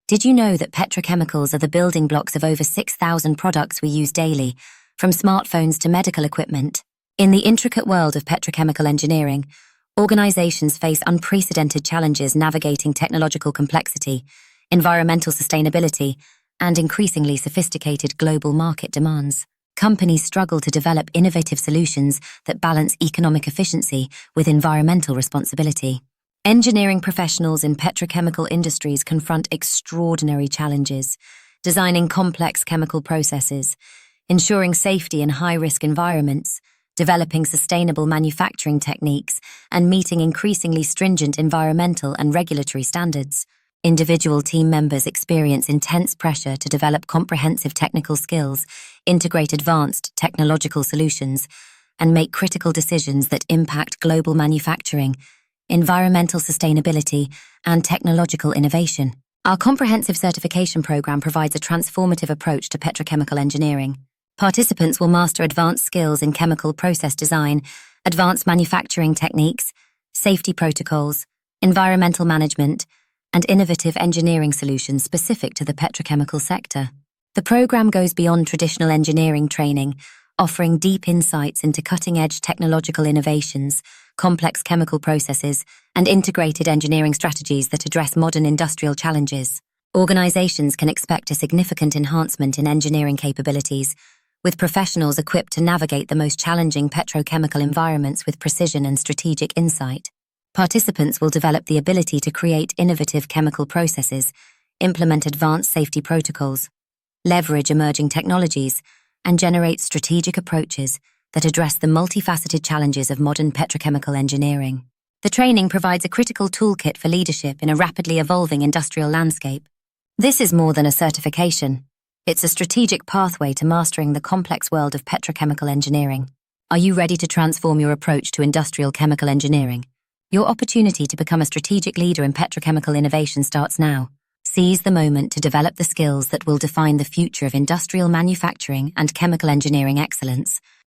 Did you know that petrochemicals are the building blocks of over 6,000 products we use daily, from smartphones to medical equipment? In the intricate world of petrochemical engineering, organizations face unprecedented challenges navigating technological complexity, environmental sustainability, and increasingly sophisticated global market demands. Companies struggle to develop innovative solutions that balance economic efficiency with environmental responsibility. Engineering professionals in petrochemical industries confront extraordinary challenges, designing complex chemical processes, ensuring safety in high-risk environments, developing sustainable manufacturing techniques, and meeting increasingly stringent environmental and regulatory standards. Individual team members experience intense pressure to develop comprehensive technical skills, integrate advanced technological solutions, and make critical decisions that impact global manufacturing, environmental sustainability, and technological innovation. Our comprehensive certification program provides a transformative approach to petrochemical engineering. Participants will master advanced skills in chemical process design, advanced manufacturing techniques, safety protocols, environmental management, and innovative engineering solutions specific to the petrochemical sector. The program goes beyond traditional engineering training, offering deep insights into cutting-edge technological innovations, complex chemical processes, and integrated engineering strategies that address modern industrial challenges. Organizations can expect a significant enhancement in engineering capabilities, with professionals equipped to navigate the most challenging petrochemical environments with precision and strategic insight. Participants will develop the ability to create innovative chemical processes, implement advanced safety protocols, leverage emerging technologies, and generate strategic approaches that address the multifaceted challenges of modern petrochemical engineering. The training provides a critical toolkit for leadership in a rapidly evolving industrial landscape. This is more than a certification. It's a strategic pathway to mastering the complex world of petrochemical engineering. Are you ready to transform your approach to industrial chemical engineering? Your opportunity to become a strategic leader in petrochemical innovation starts now. Seize the moment to develop the skills that will define the future of industrial manufacturing and chemical engineering excellence.